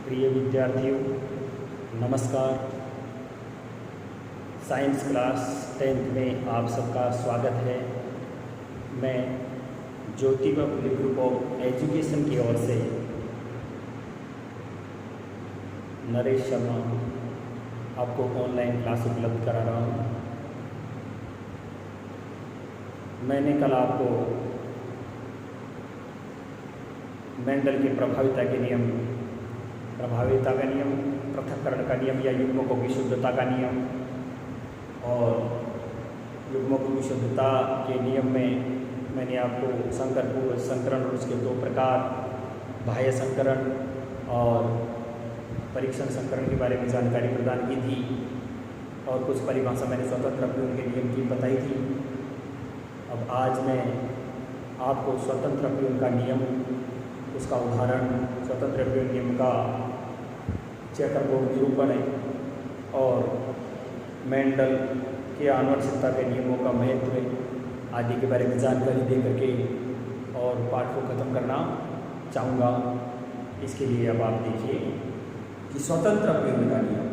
प्रिय विद्यार्थियों, नमस्कार। साइंस क्लास 10th में आप सबका स्वागत है। मैं Jyotiba Phule group of education की ओर से नरेश शर्मा आपको ऑनलाइन क्लास उपलब्ध करा रहा हूँ। मैंने कल आपको मेंडल के प्रभाविता का नियम, पृथक्करण का नियम या युग्मकों की शुद्धता का नियम और युग्मकों की शुद्धता के नियम में मैंने आपको संकर पूर्व संकरण और उसके दो प्रकार, बाह्य संकरण और परीक्षण संकरण के बारे में जानकारी प्रदान की थी और कुछ परिभाषा मैंने स्वतंत्र अपव्यय के नियम की बताई थी। अब आज मैं आपको स्वतंत्र अपव्यय का नियम, उसका उदाहरण, स्वतंत्र अपव्यय नियम का चेकरबोर्ड निरूपण और मेंडल के आनुवंशिकता के नियमों का महत्व आदि के बारे में जानकारी दे करके और पाठ को ख़त्म करना चाहूँगा। इसके लिए अब आप देखिए कि स्वतंत्र अपव्यय का नियम,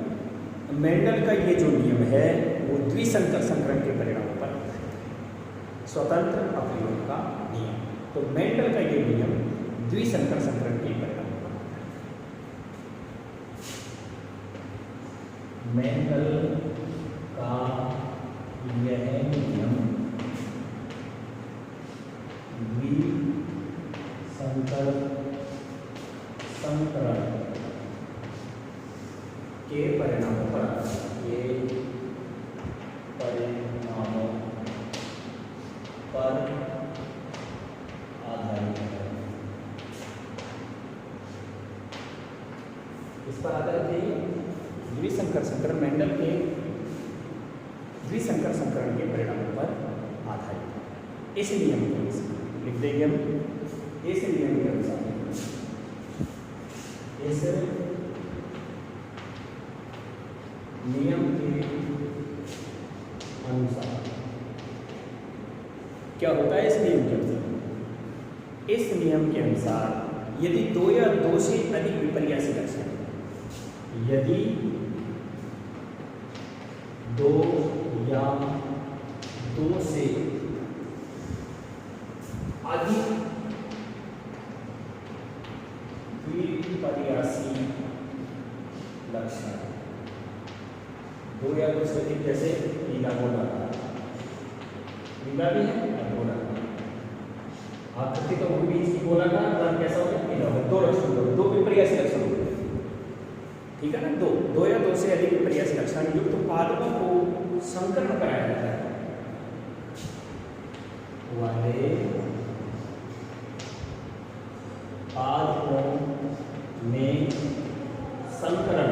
मेंडल का ये जो नियम है वो द्विसंकर संकरण के परिणामों पर स्वतंत्र अपव्यय का नियम। तो मेंडल का ये नियम द्विसंकर संकरण के परिणामों पर मेंडल का यह नियम द्विसंकर संकरण के परिणामों पर आधारित है। इस पर आधारित है द्विसंकर संकरण, मेंडल के द्विसंकर संकरण के परिणामों पर आधारित है। इस नियम के अनुसार लिख देंगे हम, इस नियम के अनुसार, इस नियम के अनुसार क्या होता है? इस नियम के अनुसार, इस नियम के अनुसार यदि दो या दो से अधिक विपर्यासी लक्षण, यदि दो या दो से अधिक विपर्यासी लक्षण, दो या दो से अधिक, जैसे नीला गोलाकार, नीला भी है और गोलाकार, आकृति तो वो भी इसकी गोलाकार, रंग कैसा होगा? नीला होगा। दो लक्षण, दो विपर्यासी लक्षण होते हैं, ठीक है ना। दो या दो से अधिक विपर्यासी लक्षण युक्त पादपों को संकरण कराया जाता है वाले पादपों में संकरण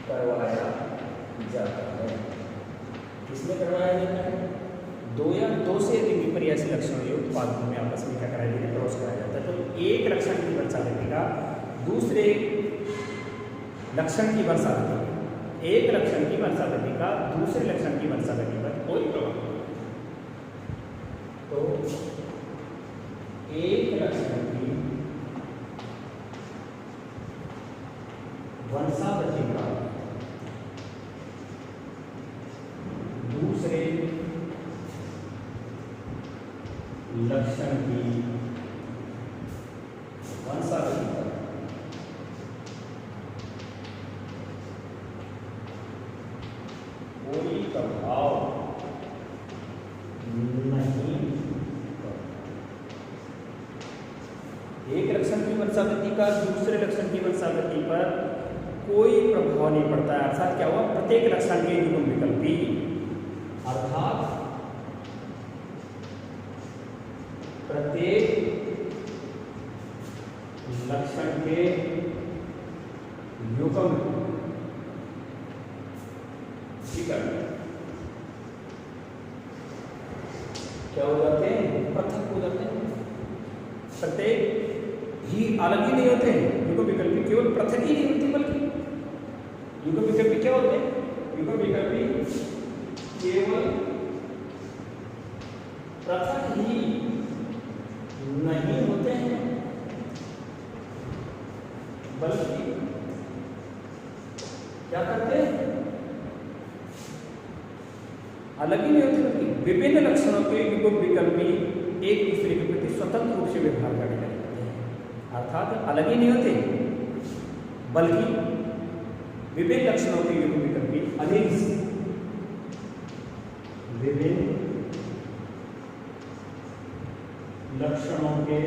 करवाया जाता है। किसमें करवाया जाता है? दो या दो से अधिक विपर्यासी लक्षण युक्त पादपों में आपस में क्या कराया जाता है? क्रॉस कराया जाता है। तो एक लक्षण की वर्षावधि का दूसरे लक्षण की वर्षावधि, एक लक्षण की वर्षावधि का दूसरे लक्षण की वर्षावधि पर कोई प्रभाव नहीं। तो एक लक्षण की वंशावधि का दूसरे लक्षण की वंशावधि पर कोई प्रभाव नहीं। एक लक्षण की वंशावधि का दूसरे लक्षण की वंशावधि पर कोई प्रभाव नहीं पड़ता है। अर्थात क्या हुआ? प्रत्येक लक्षण के युग्म विकल्पी, अर्थात प्रत्येक लक्षण के युग्म विकल्प क्या हो जाते हैं? पृथक हो जाते हैं। प्रत्येक ही अलग ही नहीं होते हैं, युग्म विकल्पी केवल पृथक ही नहीं होती, बल्कि युग्म विकल्पी क्या होते हैं? युग्म विकल्पी केवल पृथक ही नहीं होते हैं, बल्कि क्या करते हैं, अलग ही नहीं होते, बल्कि विभिन्न लक्षणों के युग्म विकल्पी एक दूसरे के प्रति स्वतंत्र रूप से व्यवहार करने लगते हैं। अर्थात अलग ही नहीं होते, बल्कि विभिन्न लक्षणों के युग्म विकल्पी अनेक विभिन्न लक्षणों के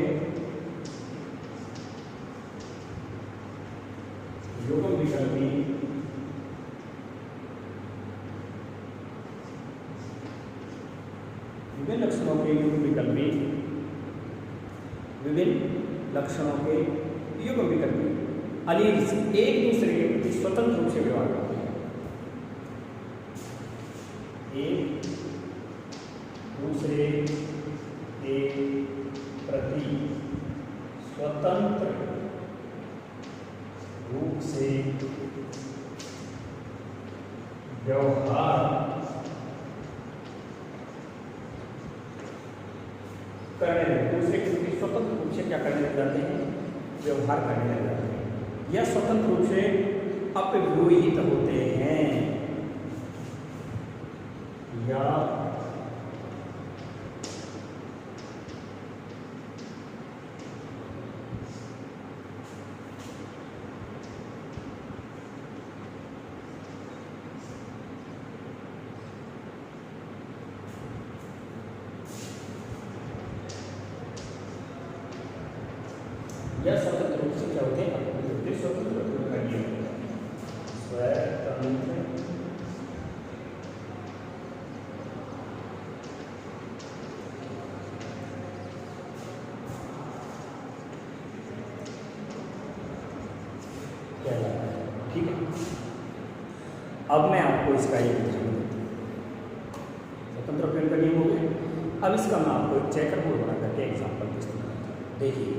युग्म विकल्पी विभिन्न लक्षणों के युग्म विकल्पी विभिन्न लक्षणों के युग्म विकल्पी अनेक एक दूसरे के प्रति स्वतंत्र रूप से व्यवहार करते हैं। एक दूसरे के प्रति स्वतंत्र रूप से व्यवहार करने लगे, दूसरे के प्रति स्वतंत्र रूप से क्या करने लग जाते हैं, व्यवहार करने लग जाते हैं। यह स्वतंत्र रूप से अपव्यूहित होते हैं या स्वतंत्र रूप से क्या होते हैं, स्वतंत्र रूप का नियम स्वतंत्र क्या है, ठीक है। अब मैं आपको इसका एक एग्जाम्पल देता हूँ। स्वतंत्र प्रयोग का नियम हो गया। अब इसका मैं आपको एक चेकर बोर्ड बना करके एग्जाम्पल प्रस्तुत करता हूँ। देखिए,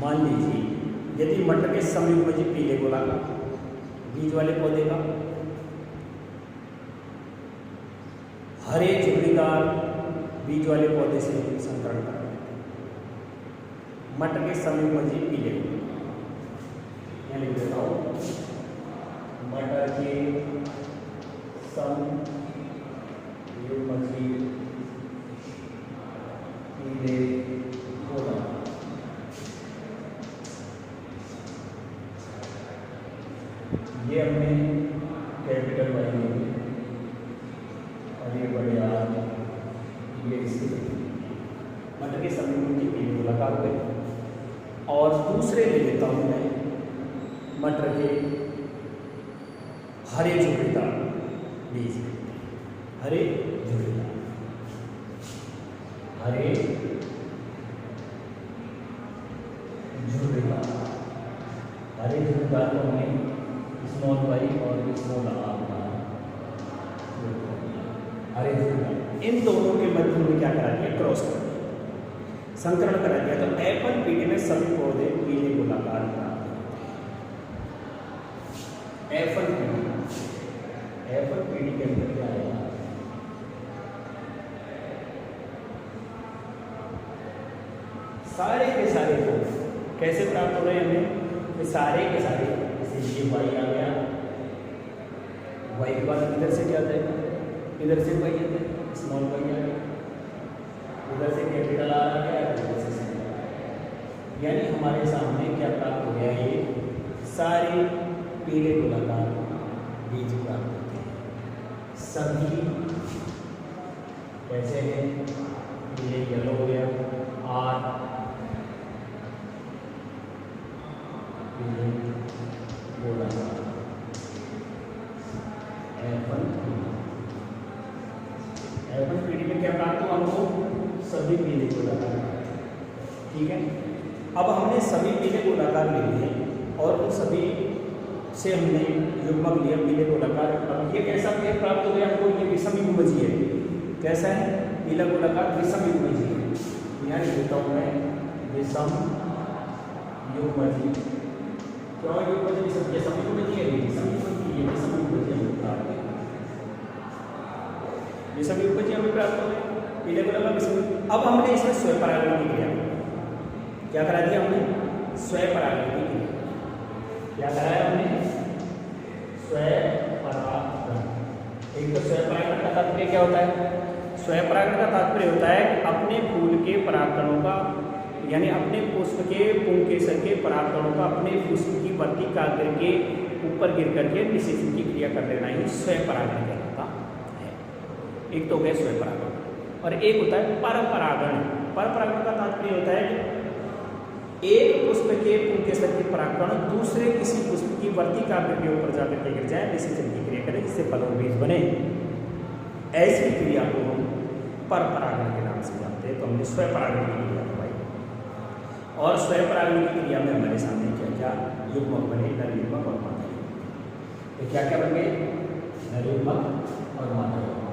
मान लीजिए यदि मटर के संयुग्मजी पीले गोलाकार बीज वाले पौधे का हरे झुर्रीदार बीज वाले पौधे से संकरण कर मटर के संयुग्मजी पीले यहाँ लिख देता हूँ, मटर के संयुग्मजी पीले गोलाकार ये हमने कैपिटल वाई लेंगे और ये बड़े आर ये इसके मटर के संयुग्म की पीले गोलाकार हो गए। और दूसरे ले लेता हूँ मैं मटर के हरे झुर्रीदार बीज, हरे झुर्रीदार को हमें स्मॉल वाई और स्मॉल आर हरे झुर्रीदार, इन दोनों के मध्य में क्या करा दिया, क्रॉस कर दिया, संकरण करा दिया। तो एप्पल पीढ़ी में सभी पौधे पीले गोलाकार प्राप्त होते हैं। एप्पल पीढ़ी के अंदर क्या आएगा, सारे के सारे पौधे कैसे प्राप्त हो रहे हैं हमें, सारे के सारे, जैसे ये वाई आ गया, वाई के बाद इधर से क्या जाएगा, इधर से वाई आता है, स्मॉल वाई आ गया, उधर से कैपिटल आर आ गया, इधर से स्मॉल आ गया। यानी हमारे सामने क्या प्राप्त हो गया, ये सारे पीले गोलाकार बीज प्राप्त होते हैं। सभी कैसे हैं, ये येलो हो गया आर, गोलाकार F1 पीढ़ी में क्या प्राप्त हुआ हमको? सभी पीले गोलाकार। ठीक है, अब हमने सभी पीले गोलाकार ले लिए और उन सभी से हमने युग्मक लिया पीले गोलाकार। अब ये कैसा पेड़ प्राप्त हो गया हमको? ये विषम युग्मजीय है। कैसा है? पीला गोलाकार विषम युग्मजीय है। यहाँ लिखता हूँ मैं विषम युग्मजीय। क्यों युग्मजीय? विषम युग्मजीय है, विषम युग्मजीय हमें प्राप्त हो गए पीले गोलाकार विषम। अब हमने इसमें स्वयं परागण की क्रिया क्या करा दिया? हमने स्वयं परागण की क्रिया क्या कराया? हमने स्वयं परागण। एक तो स्वयं परागण का तात्पर्य क्या होता है? स्वयं परागण का तात्पर्य होता है अपने फूल के परागकणों का, यानी अपने पुष्प के पुंकेसर के परागकणों का अपने पुष्प की वर्तिका करके ऊपर गिर करके निषेचन की क्रिया कर लेना ही स्वयं परागण कहलाता है। एक तो हो गया स्वयं परागण और एक होता है परपरागण। परपरागण का तात्पर्य होता है एक पुष्प के पुंकेसर के परागकण दूसरे किसी पुष्प की वर्तिका के ऊपर जाकर के गिर जाए, निषेचन की क्रिया करें जिससे फल और बीज बने। ऐसी क्रिया को हम परपरागण के नाम से जानते हैं। तो हमने स्वयं परागण की क्रिया करवाई और स्वयं परागण की क्रिया में हमारे सामने क्या क्या युग्मक बने? नर युग्मक और मादा युग्मक। तो क्या क्या बन गए? नर युग्मक और मादा युग्मक।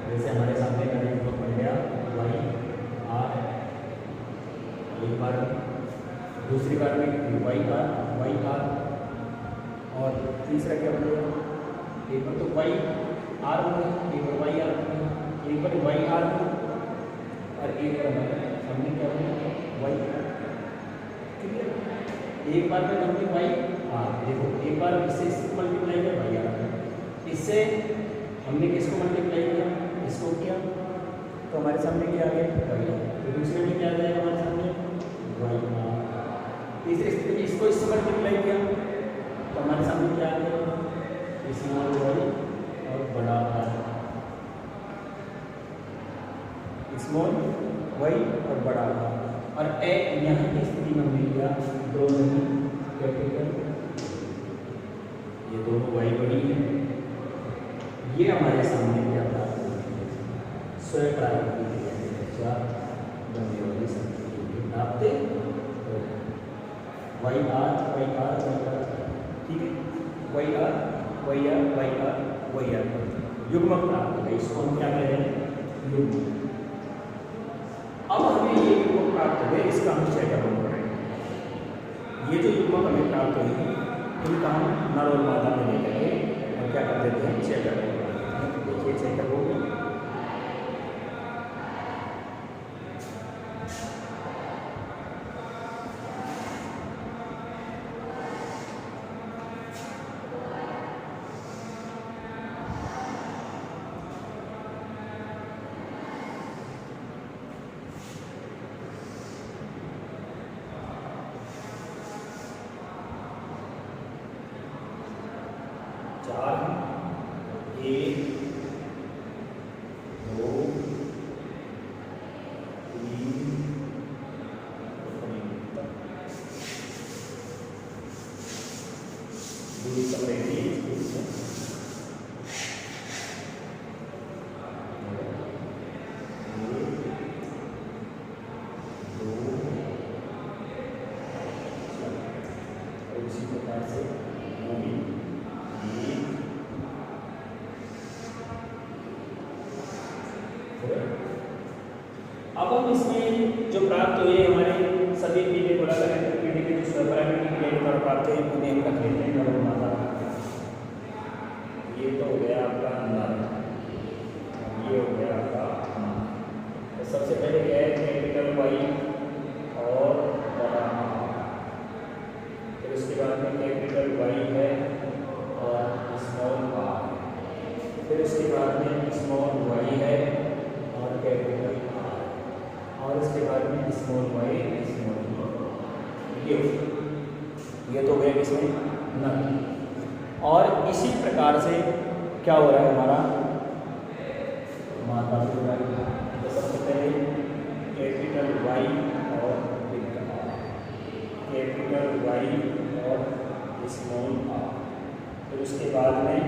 जैसे हमारे सामने नर युग्मक बन गया वाई आर, एक बार, दूसरी बार में वाई आर और तीसरा क्या बन गया? एक बार तो वाई आर में, एक बार वाई आर में, एक बार वाई आर में और एक बार हमने क्या बना? Y R. एक बार में हमने वाई आर, देखो एक बार इससे इसको मल्टीप्लाई किया वाई आर, इससे हमने किसको मल्टीप्लाई किया? इसको किया तो हमारे सामने क्या आ गया? Y R. तो दूसरे में क्या आ जाएगा हमारे सामने? Y R. तीसरी स्थिति में इसको इससे मल्टीप्लाई किया तो हमारे सामने क्या आ गया? स्मॉल वाई और बड़ा आर, स्मॉल वाई और बड़ा आर। और यहाँ की स्थिति में हमने लिया दोनों ही कैपिटल, ये दोनों वाई बड़ी है। ये हमारे सामने क्या था? स्वयं परागण की क्रिया की चर्चा बनने वाली संख्या प्राप्त वाई आर, ठीक है, वाई आर युग्मक प्राप्त है। इसको हम क्या कह रहे हैं? युग्मक। अब हमें ये युग्मक प्राप्त हुए, इसका हम चेकअप करेंगे। ये जो युग्मक हमें प्राप्त हुई इनका हम नर और मादा में लेकर के और क्या कर देते हैं? चेकअप करते हैं। देखिए चेकअप हो गया। एक, दो, तीन, दूरी पकड़ेंगे उसी प्रकार से अब हम इसमें जो प्राप्त हुए हमारे सभी पीले गोलाकार पीढ़ी के जो स्वयं की क्रिया के द्वारा प्राप्त हुए उन्हें हम रख लेते हैं नर और मादा। ये तो हो गया आपका नर, ये हो गया आपका मादा। तो सबसे पहले क्या है? कैपिटल वाई और बड़ा आर, फिर उसके बाद में कैपिटल वाई है और स्मॉल आर, फिर उसके बाद में स्मॉल वाई है और कैपिटल आर, और उसके बाद में स्मॉल वाई स्मॉल। ये तो गया इसमें नर। और इसी प्रकार से क्या हो रहा है हमारा? मादा हो रहा है। तो सबसे पहले वाई और कैपिटल आर, कैपिटल वाई और स्मॉल आर। फिर उसके बाद में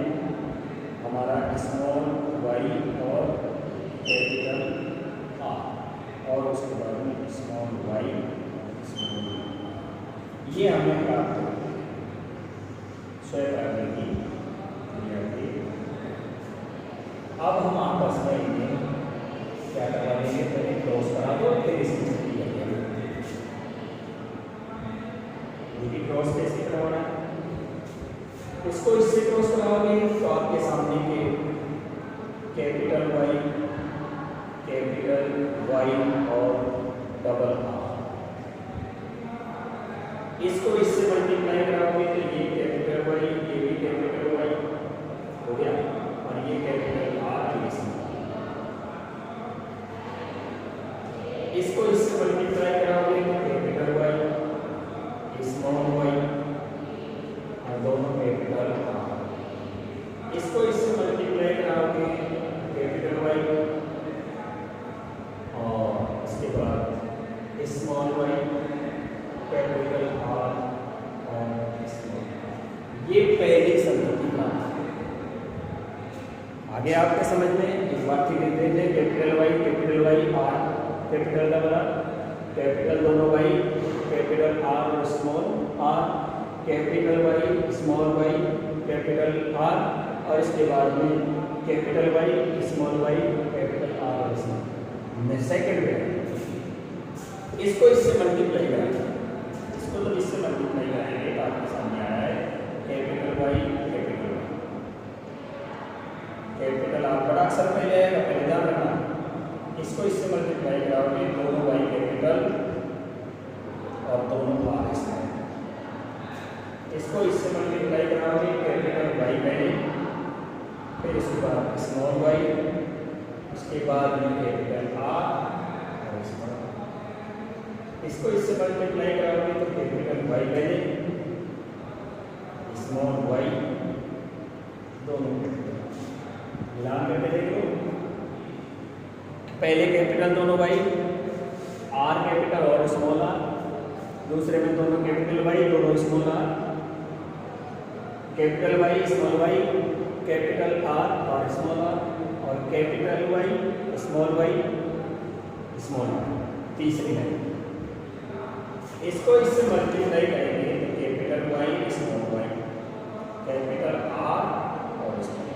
हमारा स्मॉल वाई और कैपिटल आर और उसके बाद में स्मॉल वाई स्मॉल आर। ये हमें प्राप्त हो स्वयं आकृति क्रिया के। अब हम आपस में इन्हें क्या करवा देंगे, पहले क्रॉस करा दो फिर इसकी छुट्टी कर देंगे। देखिए क्रॉस कैसे करवाना है, इसको इससे क्रॉस कराओगे तो आपके सामने के कैपिटल वाई और डबल आर, इसको इससे मल्टीप्लाई कराओगे तो ये कैपिटल वाई, ये भी कैपिटल वाई हो गया और ये कैपिटल आर, इसको इससे मल्टीप्लाई कराओगे तो कैपिटल वाई स्मॉल वाई और दोनों कैपिटल आर, इसको इससे मल्टीप्लाई कराओगे कैपिटल वाई और इसके बाद स्मॉल वाई कैपिटल आर और स्मॉल। ये पहली संपत्ति का आगे आपके समझ में एक बार फिर लिख देते हैं, capital Y R capital double R, capital दोनों वाई कैपिटल आर और small R, capital Y small Y capital R और इसके बाद में capital Y small Y capital R और स्मॉल। सेकेंड में इसको इससे मल्टीप्लाई करेंगे, इसको तो इससे मल्टीप्लाई करेंगे तो आपके सामने आया है कैपिटल वाई कैपिटल आर, बड़ा अक्षर पहले आएगा, पहले ध्यान रखना। इसको इससे मल्टीप्लाई कराओगे दोनों वाई कैपिटल और दोनों आर स्मॉल, इसको इससे मल्टीप्लाई कराओगे कैपिटल वाई पहले फिर इसके बाद स्मॉल वाई, उसके बाद में कैपिटल आर और स्मॉल, इसको इससे मल्टीप्लाई कराओगे तो कैपिटल वाई पहले स्मॉल वाई दोनों मिलान करके देख लो, पहले कैपिटल दोनों वाई आर कैपिटल और स्मॉल आर, दूसरे में दोनों कैपिटल वाई दोनों small R, capital Y small Y capital R और स्मॉल आर और कैपिटल वाई स्मॉल आर। तीसरी है इसको इससे मल्टीप्लाई करेंगे तो capital Y small Y capital R और स्मॉल,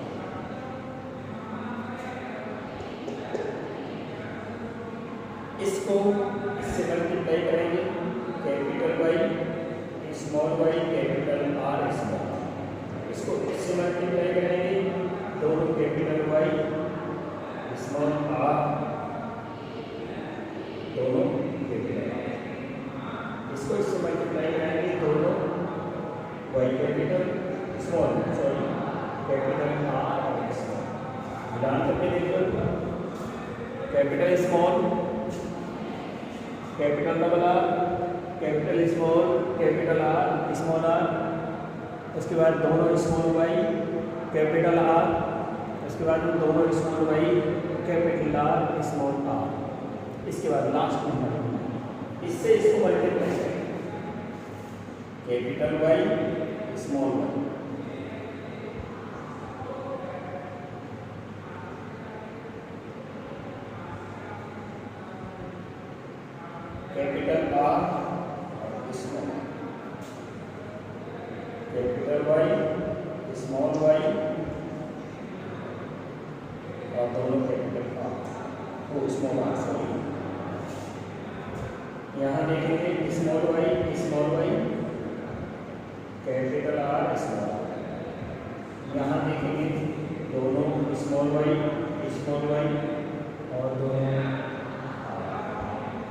इसको इससे मल्टीप्लाई करेंगे capital Y small Y capital R small, इसको इससे मल्टीप्लाई करेंगे दोनों कैपिटल वाई स्मॉल आर दोनों कैपिटल आर, इसको इससे मल्टीप्लाई करेंगे दोनों Y capital small capital R और स्मॉल। मिलान करके देखो capital small capital double R capital small capital R small R, उसके बाद दोनों स्मॉल वाई कैपिटल आर, उसके बाद दोनों small Y capital R small R, इसके बाद लास्ट नंबर इससे इसको मल्टीप्लाई करें capital Y small Y, capital R और small, capital Y small Y और दोनों कैपिटल आर वो स्मॉल आर सॉरी, यहाँ देखेंगे small Y capital R small R, यहाँ देखेंगे दोनों स्मॉल वाई और दोनों।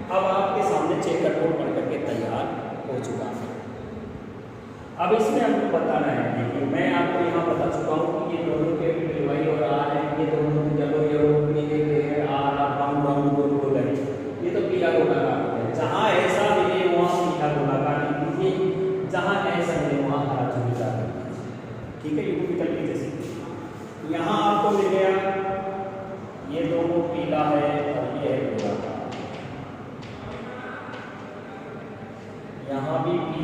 अब आपके सामने चेक का कोड बन करके तैयार हो चुका है। अब इसमें आपको बताना है, देखिए मैं आपको यहाँ बता चुका हूँ कि ये दोनों कैपिटल वाई और आर है, ये दोनों येलो नीले है, आर ब्राउन गोल है, ये तो पीला गोलाकार है। जहाँ ऐसा मिले वहाँ पीला गोलाकार लिख दीजिए, जहाँ ऐसा मिले वहाँ हरा चूड़ीदार लिख दीजिए। ठीक है, ये विकल्प जैसे यहाँ आपको मिल गया ये दोनों पीला है और ये है गोलाकार,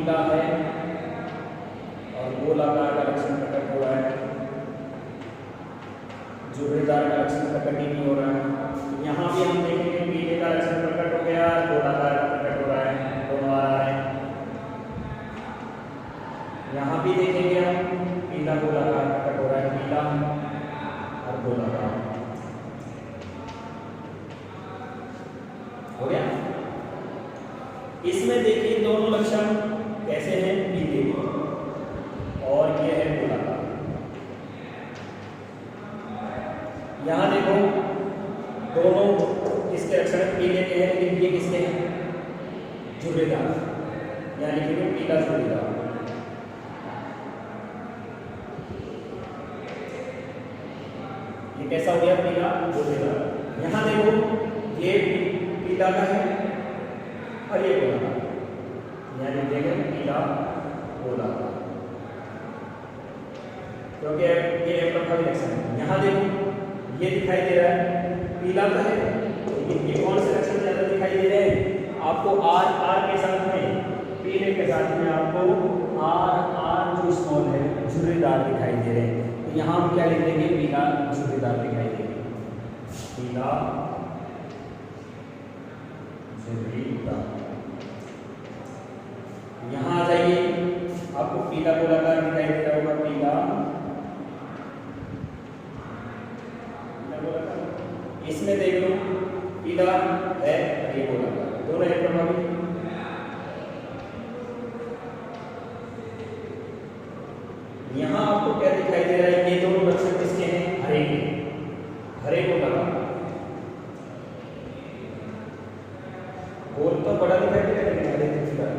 पीला है और गोलाकार का लक्षण प्रकट हो रहा है, झुर्रीदार का लक्षण प्रकट ही नहीं हो रहा है। यहाँ भी हम देखेंगे पीले का लक्षण प्रकट हो गया, गोलाकार का प्रकट हो रहा है, दोनों आ रहा है। यहाँ भी देखेंगे हम पीला गोलाकार प्रकट हो रहा है, पीला और गोलाकार हो गया। इसमें देखिए दोनों लक्षण कैसे हैं, पीले और ये है गोलाकार। यहाँ देखो दोनों किसके लक्षण पीले के हैं, लेकिन ये किसके हैं, झुर्रीदार, यानी कि पीला झुर्रीदार। ये कैसा हो गया, पीला झुर्रीदार। यहाँ देखो ये पीला का है और ये गोलाकार, यानी देखें पीला गोलाकार, क्योंकि ये प्रभावी लक्षण है। यहाँ देखो ये दिखाई दे रहा है पीला का है, लेकिन ये कौन से लक्षण ज्यादा दिखाई दे रहे हैं आपको, आर के साथ में, पीले के साथ में आपको आर जो स्मॉल है झुर्रीदार दिखाई दे रहे हैं। तो यहाँ हम क्या लिख देंगे, पीला झुर्रीदार दिखाई देंगे, पीला झुर्रीदार। यहाँ आ जाइए, आपको पीला गोलाकार दिखाई दे रहा होगा, पीला गोलाकार। इसमें देख लो पीला है, ये गोलाकार, दोनों एक प्रभावी। यहाँ आपको क्या दिखाई दे रहा है, ये दोनों लक्षण किसके हैं, हरे के, हरे गोलाकार। गोल तो बड़ा दिखाई दे रहा है, हरे दिखता है।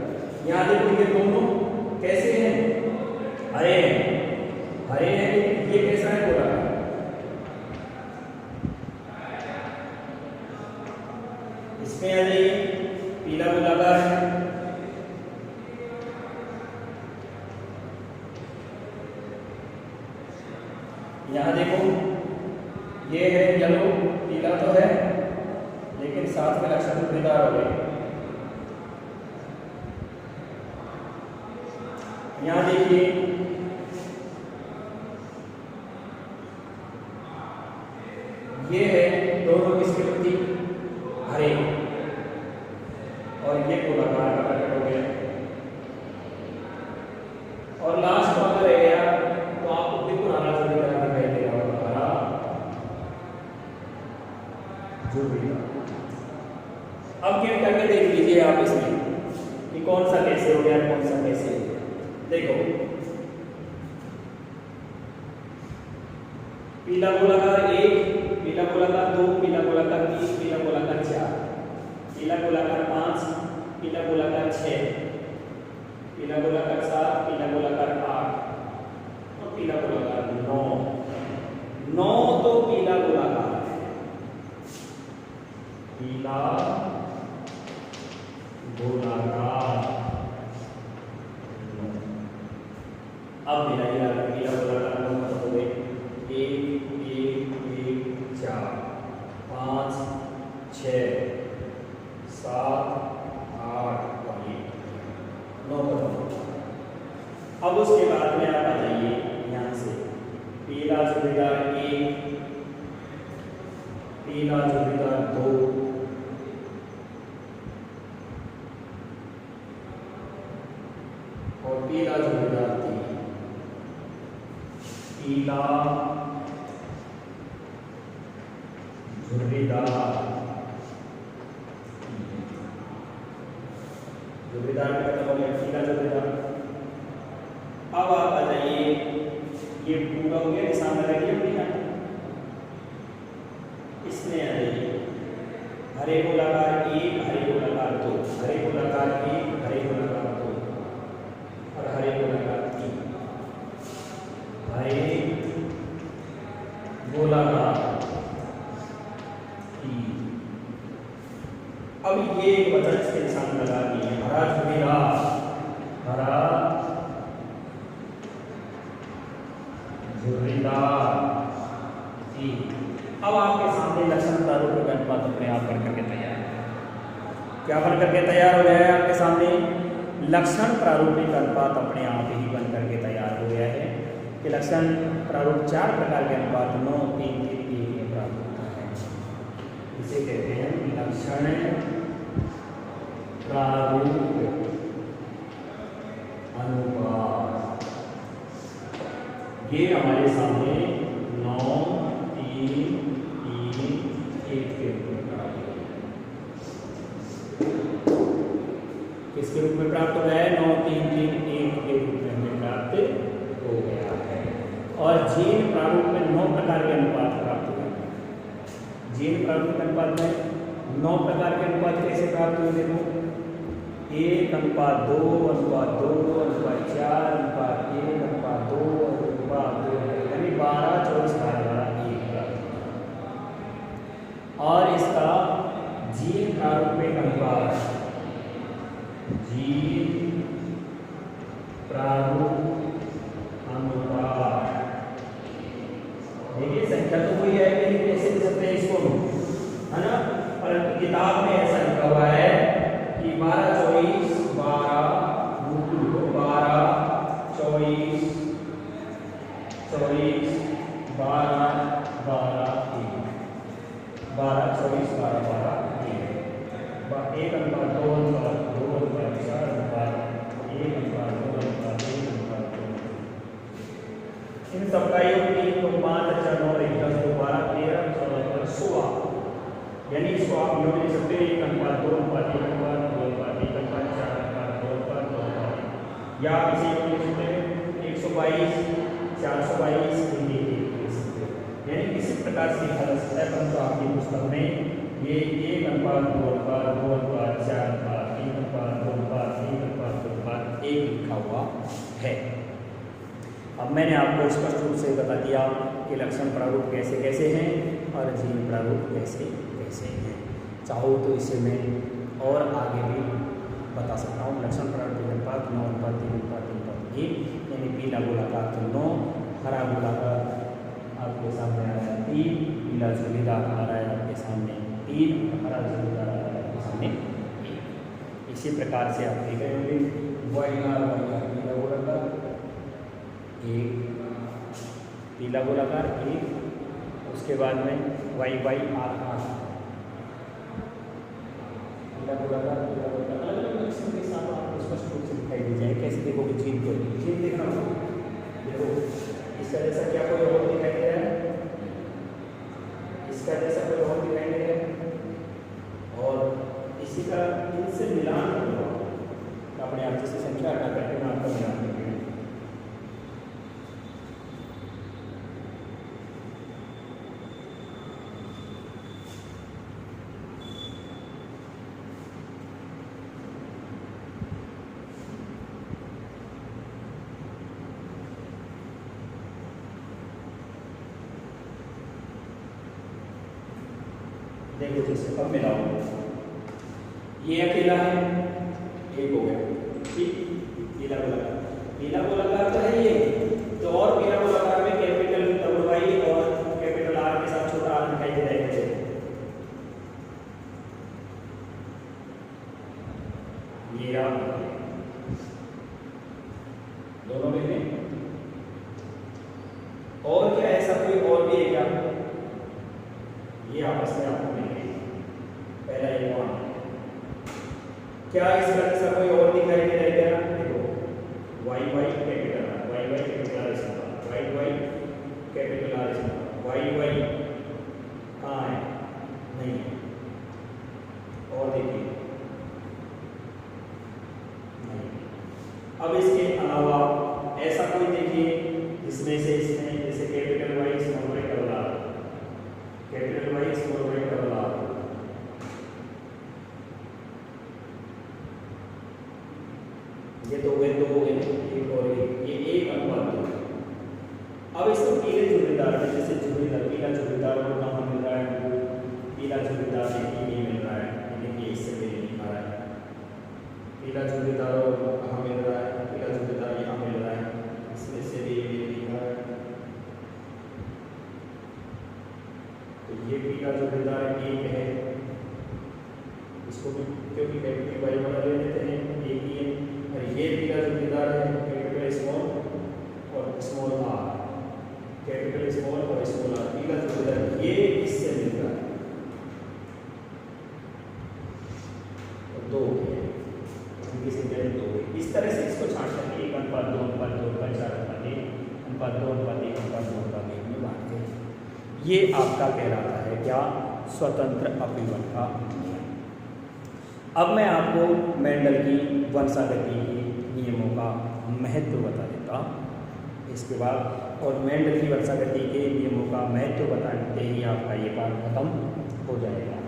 यहाँ देखो ये दोनों कैसे हैं, हरे हैं, हरे हैं, लेकिन ये कैसा है, गोलाकार। इसमें आ जाइए, पीला गोलाकार है, यहाँ देखो ये है येलो, पीला तो है लेकिन साथ में लक्षण झुर्रीदार हो गए। यहाँ देखिए ये है दोनों किसके प्रति, हरे, और ये गोलाकार का प्रकट हो गया। और लास्ट वाला रह गया, तो आपको बिल्कुल हरा झुर्रीदार दिखाई दे रहा होगा, हरा झुर्रीदार। अब क्या करके देख लीजिए आप इसमें कि कौन सा कैसे हो गया, कौन सा कैसे हो गया। देखो पीला गोलाकार 1, पीला गोलाकार 2, पीला गोलाकार 3, पीला गोलाकार 4, पीला गोलाकार 5, पीला गोलाकार 6, पीला गोलाकार 7, पीला गोलाकार 8 और पीला गोलाकार 9। 9 तो पीला गोलाकार है, पीला गोलाकार। अब मिलाइए आगे, पीला गोलाकार 9 हो गए, 1 1 1 4 5 6 7 8 और 9 पर। अब उसके बाद में आप आ जाइए यहाँ से, पीला झुर्रीदार 1, पीला झुर्रीदार 2, और पीला झुर्रीदार 3, पीला झुर्रीदार, झुर्रीदार का खत्म हो गया, पीला झुर्रीदार। अब आप आ जाइए, ये पूरा हो गया, निशान लगा दिया पीला। इसमें आ जाइए, हरे गोलाकार 1, हरे गोलाकार 2, हरे गोलाकार 1, हरे गोलाकार 2 और हरे गोलाकार 3, हरे गोलाकार 3। अब ये वजन से निशान लगा दिए, हरा झुर्रीदार, हरा झुर्रीदार 3। अब आपके सामने लक्षण प्रारूप का अनुपात अपने आप बन करके तैयार है। क्या बन करके तैयार हो गया है आपके सामने, लक्षण प्रारूपिक अनुपात अपने आप ही बन करके तैयार हो गया है कि लक्षण प्रारूप 4 प्रकार के अनुपात 9, 3, 3, 1 में प्राप्त होता है। इसे कहते हैं लक्षण प्रारूप अनुपात। ये हमारे सामने 9, 3, 3, 1 के रूप में प्राप्त हो गया। किसके रूप में प्राप्त हो गया है? 9, 3, 3, 1 के रूप में हमें प्राप्त हो गया है। और जीन प्रारूप में 9 प्रकार के अनुपात प्राप्त हुए। जीन प्रारूप के अनुपात में 9 प्रकार के अनुपात कैसे प्राप्त हुए? देखो 1:2, 1:2, 1:4, 1:1, 1:2, यानी 12, 24, 12, 1। और इसका जीन प्रारूपिक अनुपात, जीन प्रारूप अनुपात, देखिए संख्या तो वही है लेकिन कैसे दे सकते हैं इसको, है ना? परंतु किताब में ऐसा लिखा हुआ है कि 12, 24, 12, 12, 24, 24, 12, 12, 1, 12, 24, 12, 12, 1, 1:2, 2, 4, 1:2, इन सबका योग 3, 2, 5, 4, 9, 1, 10, 2, 12, 13, 14, 16, यानी इसको आप योग लिख सकते हैं 1:2, 1:4, या इसे योग लिख सकते हैं 122, 422, यानी इसी प्रकार से लिखा जा सकता है। परंतु आपकी पुस्तक में ये 1:2, 4, 3:2, 1 लिखा हुआ है। अब मैंने आपको स्पष्ट रूप से बता दिया कि लक्षण प्रारूप कैसे कैसे हैं और जीन प्रारूप कैसे कैसे हैं। चाहो तो इसे मैं और आगे भी बता सकता हूँ। लक्षण प्रारूपिक अनुपात 9:3:1, यानी पीला गोलाकार तो 9, हरा गोलाकार आपके सामने आ रहा है 3, पीला झुर्रीदार आ रहा है आपके सामने 3, हरा झुर्रीदार आ रहा है आपके सामने 1। इसी प्रकार से आप देख रहे होंगे पीला गोलाकार 1, पीला गोलाकार 1, उसके बाद में वाई आर पीला गोलाकार अलग-अलग लक्षण के साथ आपको स्पष्ट रूप से दिखाई दे जाए। कैसे देखोगे? जीन को जीन देखना होगा। देखो इसका जैसा क्या कोई और दिखाई दे रहा है? इसका जैसा कोई और दिखाई दे रहा है और इसी का इनसे मिलान होगा। अपने आप जैसे संख्या हटा करके मैं आपका मिलान करेंगे। देखो जैसे अब मिलाओ, ये अकेला है, एक हो गया, ठीक। पीला गोलाकार तो है ये, तो और पीला गोलाकार में कैपिटल वाई और कैपिटल आर के साथ छोटा आर दिखाई दे रहा है। ये दोनों में और क्या ऐसा कोई और भी है क्या? ये आपस में आपको मिलेंगे। पहला ये वन, क्या इसका जैसा कोई और दिखाई दे रहा है क्या? देखो Y capital R, Y capital R इसका, वाई कैपिटल आर इसका, वाई कहाँ है? नहीं है। और देखिए नहीं। अब इसके अलावा ऐसा कोई देखिए जिसमें से इसमें जैसे capital Y small Y double R, capital Y small Y double R, ये दो गए एक और ये 1:2। अब इसको पीले झुर्रीदार में जैसे झुर्रीदार पीला झुर्रीदार को कहाँ मिल रहा है? पीला झुर्रीदार नहीं मिल रहा है, देखिए इससे भी नहीं आ रहा है। पीला झुर्रीदार कहाँ मिल रहा है? पीला झुर्रीदार यहाँ मिल रहा है, इसमें से भी नहीं आ रहा है। तो ये पीला झुर्रीदार 1 है, इसको भी क्योंकि कैपिटल वाई वाला ले लेते हैं, एक ही है। और स्मॉल r का जो इधर ये इससे मिलकर तो 2 है, किसी तरह 2 इस तरह से इसको छांट करके 1:2, 1:2, 4, 1:2, 1:2 में बांटते हैं। ये आपका कहलाता है क्या? स्वतंत्र अपीवन का नियम। अब मैं आपको मेंडल की वंशागति के नियमों का महत्व बता देता इसके बाद, और मेंडल की वंशागति के नियमों का महत्व बताते ही आपका ये पाठ खत्म हो जाएगा।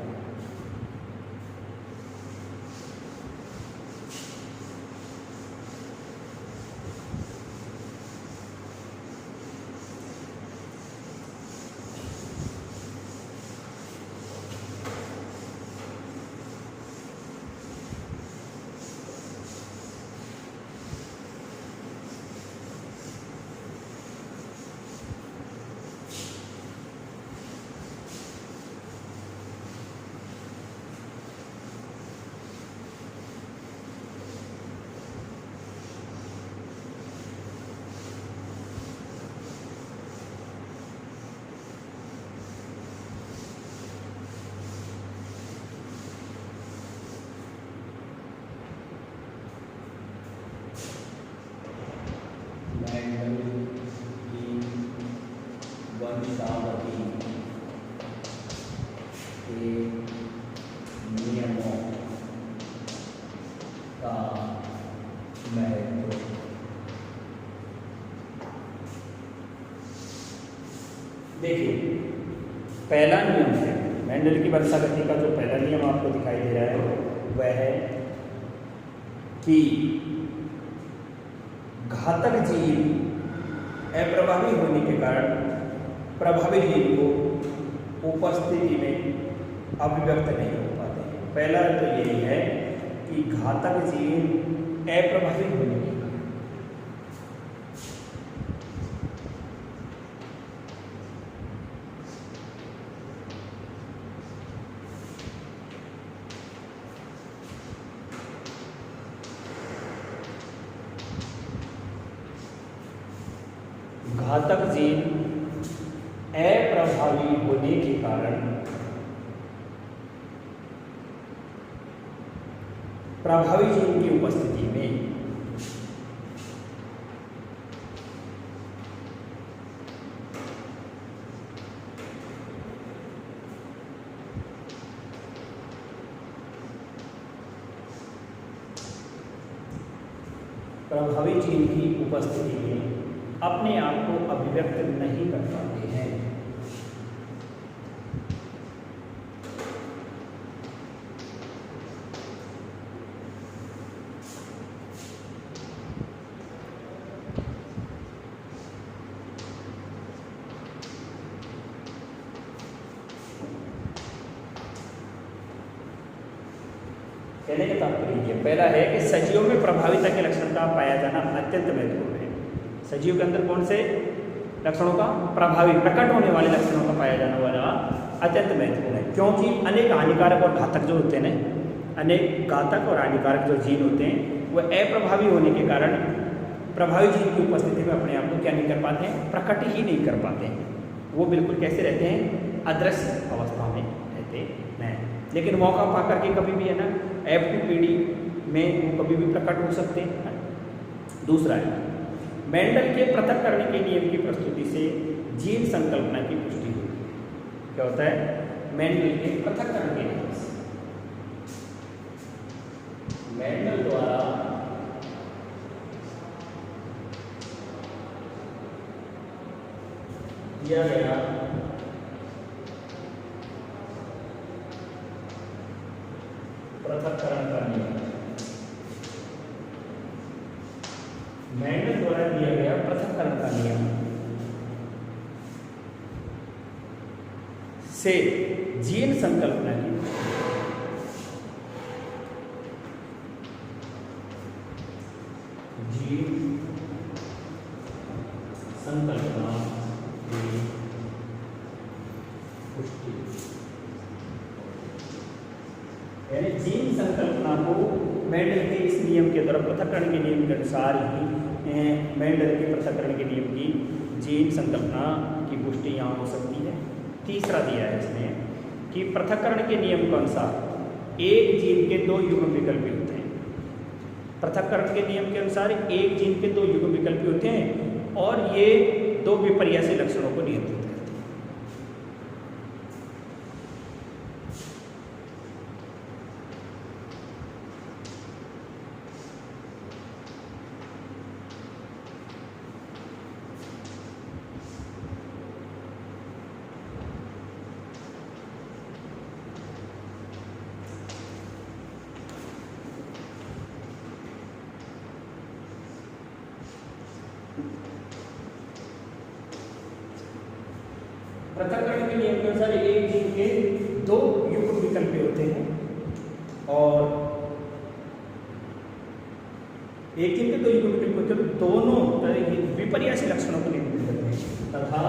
देखिए, पहला नियम है मेंडल की वंशागति का, जो पहला नियम आपको दिखाई दे रहा है वह है कि घातक जीव अप्रभावी होने के कारण प्रभावी जीव को उपस्थिति में अभिव्यक्त नहीं हो पाते। पहला तो यही है कि घातक जीव अप्रभावी होने के कारण घातक जीन अप्रभावी होने के कारण प्रभावी जीन की उपस्थिति में प्रभावी जीन की उपस्थिति में अपने आप को अभिव्यक्त नहीं कर पाते हैं। कहने का तात्पर्य पहला है कि सजीवों में प्रभाविता के लक्षण का पाया जाना अत्यंत महत्वपूर्ण है। सजीव के अंदर कौन से लक्षणों का? प्रभावी प्रकट होने वाले लक्षणों का पाया जाने वाला अत्यंत महत्वपूर्ण है, क्योंकि अनेक हानिकारक और घातक जो होते हैं ना, अनेक घातक और हानिकारक जो जीन होते हैं वह अप्रभावी होने के कारण प्रभावी जीन की उपस्थिति में अपने आप को क्या नहीं कर पाते हैं? प्रकट ही नहीं कर पाते हैं। वो बिल्कुल कैसे रहते हैं? अदृश्य अवस्था में रहते हैं। लेकिन मौका पा करके कभी भी है ना F2 पीढ़ी में वो कभी भी प्रकट हो सकते हैं। दूसरा है मेंडल के पृथक्करण के नियम की प्रस्तुति से जीन संकल्पना की पुष्टि होती है। क्या होता है? मेंडल के पृथक्करण के नियम से मेंडल द्वारा दिया गया पृथक्करण का नियम, मेंडल द्वारा दिया गया पृथक्करण का नियम से जीन संकल्पना की जीन संकल्पना की पुष्टि, यानी जीन संकल्पना को मेंडल के इस नियम के द्वारा पृथक्करण के नियम के अनुसार ही मेंडल के पृथक्करण के नियम की जीन संकल्पना की पुष्टि यहाँ हो सकती है। तीसरा दिया है इसने कि पृथक्करण के नियम के अनुसार एक जीन के दो युग्म विकल्पी होते हैं। पृथक्करण के नियम के अनुसार एक जीन के दो युग्म विकल्पी होते हैं और ये दो विपर्यासी लक्षणों को नियंत्रित करते हैं। पृथक्करण के नियम के अनुसार एक जीन के दो युग्म विकल्पी होते हैं और एक जीन के दो युग्म विकल्पी होते हैं, दोनों विपर्यासी लक्षणों को नियंत्रित करते हैं तथा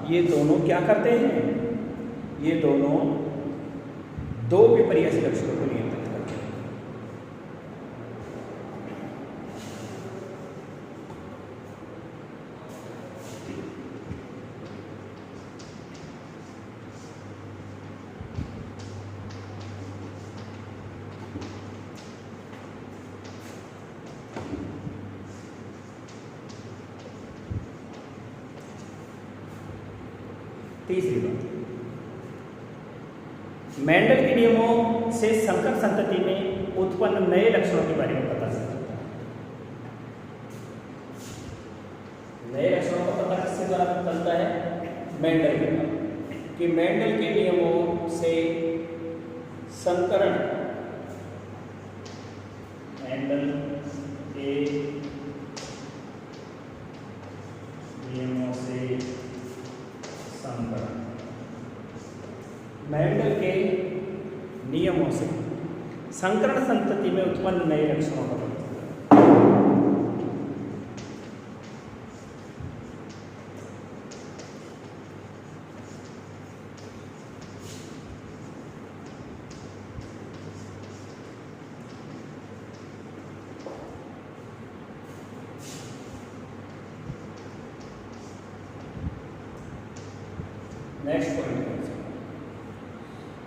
ये दोनों क्या करते हैं? ये दोनों दो विपर्यासी लक्षणों को नियंत्रित करते हैं। तीसरी बात, मेंडल के नियमों से संकर संतति में उत्पन्न नए लक्षणों के बारे में पता चलता है। नए लक्षणों का पता किससे द्वारा चलता है? मेंडल के नियम कि मेंडल के नियमों से संकरण, मेंडल के नियमों से संकरण, मेंडल के नियमों से संकरण संतति में उत्पन्न नए लक्षणों का पता चलता है। नेक्स्ट पॉइंट,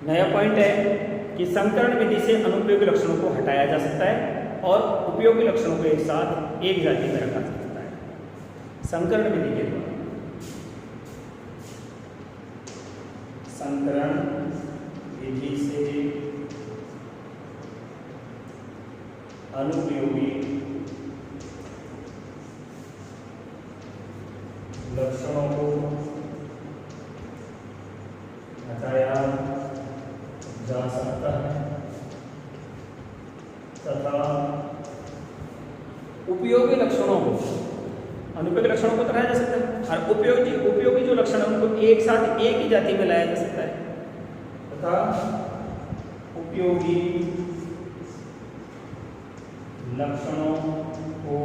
नया पॉइंट है कि संकरण विधि से अनुपयोगी लक्षणों को हटाया जा सकता है और उपयोगी लक्षणों को एक साथ एक जाति में रखा जा सकता है। संकरण विधि के द्वारा संकरण विधि से अनुपयोगी लक्षणों को हटाया जा सकता है तथा उपयोगी लक्षणों को, अनुपयोगी लक्षणों को हटाया जा सकता है और उपयोगी जो लक्षण है उनको एक साथ एक ही जाति में लाया जा सकता है तथा उपयोगी लक्षणों को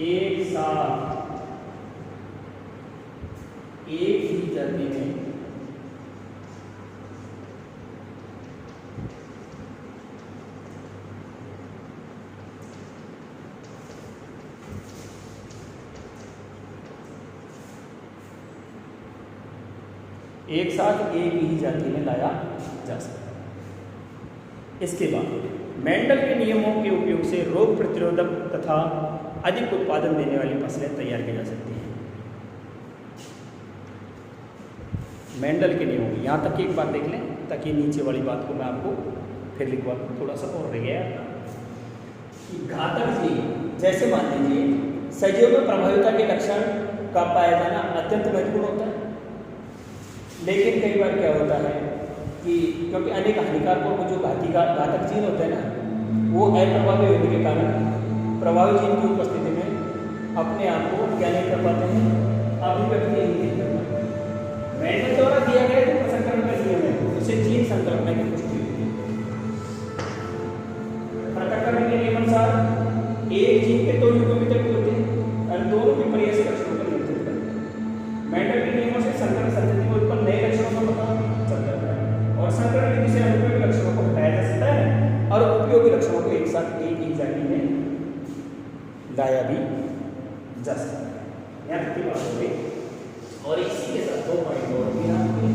एक साथ एक ही जाति में एक साथ एक ही जाति में लाया जा सकता है। इसके बाद मेंडल के नियमों के उपयोग से रोग प्रतिरोधक तथा अधिक उत्पादन देने वाली फसलें तैयार की जा सकती हैं। मेंडल के नियमों, यहाँ तक की एक बात देख लें ताकि नीचे वाली बात को मैं आपको फिर लिखवा दूँ, थोड़ा सा और रह गया कि घातक जीव, जैसे मान लीजिए सजीव में प्रभाविता के लक्षण का पाया जाना अत्यंत महत्वपूर्ण होता है, लेकिन कई बार क्या होता है कि क्योंकि अनेक हानिकारकों को जो घातक जीन होते हैं ना, वो अप्रभावी होने के कारण प्रभावी जीन की उपस्थिति में अपने आप को क्या नहीं कर पाते हैं, अभिव्यक्ति नहीं कर पाते। मेंडल द्वारा दिया गया जो संकरण का नियम है उसे जीन संकरण की पुष्टि होती है। पृथक्करण के नियम अनुसार एक जीन के दो युग्म विकल्प होते हैं और दोनों विपर्यासी लक्षणों को नियंत्रित करते हैं। मेंडल के नियमों से संकरण संतति में उत्पन्न नए लक्षणों का पता चल जाता है और संकरण विधि से अनुपयोगी लक्षणों को हटाया जा सकता है और जा सकता है। यहाँ तक की बात हो गई। और इसी के साथ 2 पॉइंट और भी आपके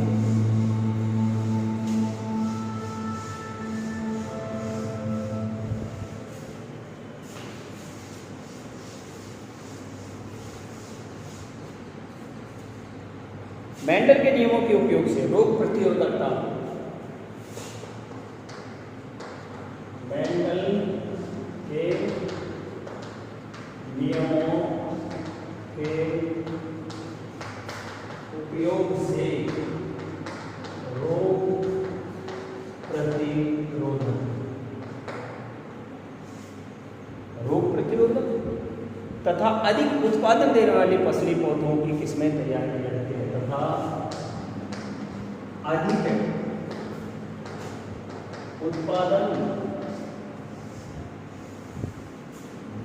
मेंडल के नियमों के उपयोग से रोग प्रतिरोधकता, मेंडल के नियमों के उपयोग से रोग प्रतिरोधक तथा अधिक उत्पादन देने वाली फसली पौधों की किस्में तैयार की जाती है तथा अधिक उत्पादन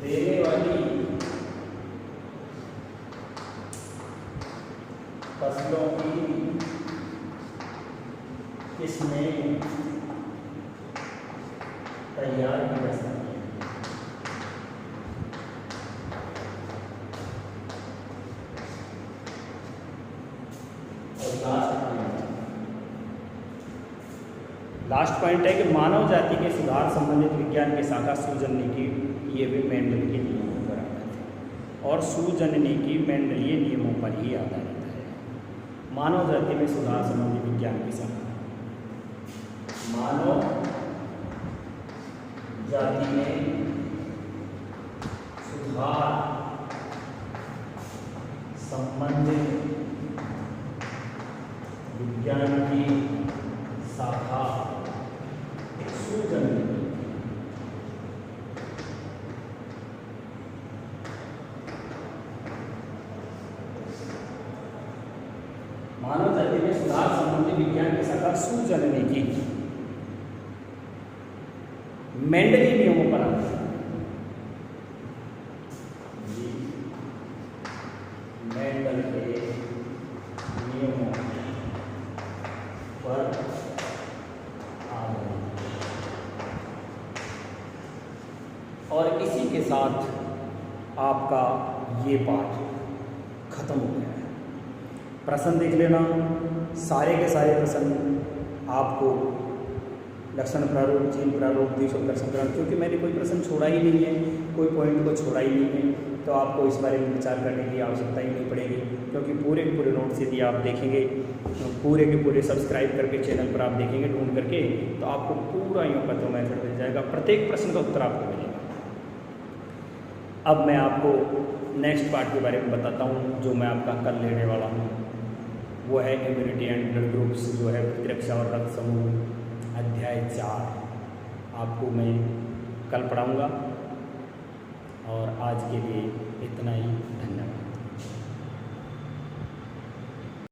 देने वाली फसलों की किस्में तैयार की जा सकती है। लास्ट पॉइंट है कि मानव जाति के सुधार संबंधित विज्ञान की शाखा सुजननीति, ये भी मेंडल के नियमों पर आधारित है और सुजननीति मेंडलीय नियमों पर ही आधारित है। मानव जाति में सुधार संबंधी विज्ञान की शाखा, मानव जाति में सुधार संबंधित विज्ञान की शाखा सुजननीति। मानव जाति में सुधार संबंधी विज्ञान की शाखा सुजननीति मेंडलीय नियमों पर आधारित है। मेंडल के नियमों पर और इसी के साथ आपका ये पाठ खत्म हो गया है। प्रश्न देख लेना, सारे के सारे प्रश्न आपको लक्षण प्रारूप, जीन प्रारूप, द्विशोत्तर संकरण, क्योंकि मैंने कोई प्रश्न छोड़ा ही नहीं है, कोई पॉइंट को छोड़ा ही नहीं है, तो आपको इस बारे में विचार करने की आवश्यकता ही नहीं पड़ेगी, क्योंकि पूरे के पूरे नोट्स यदि आप देखेंगे, पूरे के पूरे सब्सक्राइब करके चैनल पर आप देखेंगे ढूंढ करके, तो आपको पूरा यूँ का तो मेथड मिल जाएगा, प्रत्येक प्रश्न का उत्तर आपको मिलेगा। अब मैं आपको नेक्स्ट पार्ट के बारे में बताता हूँ, जो मैं आपका कल लेने वाला हूँ, वो है इम्यूनिटी एंड ब्लड ग्रुप्स, जो है प्रतिरक्षा और रक्त समूह, अध्याय 4 आपको मैं कल पढ़ाऊँगा। और आज के लिए इतना ही, धन्यवाद।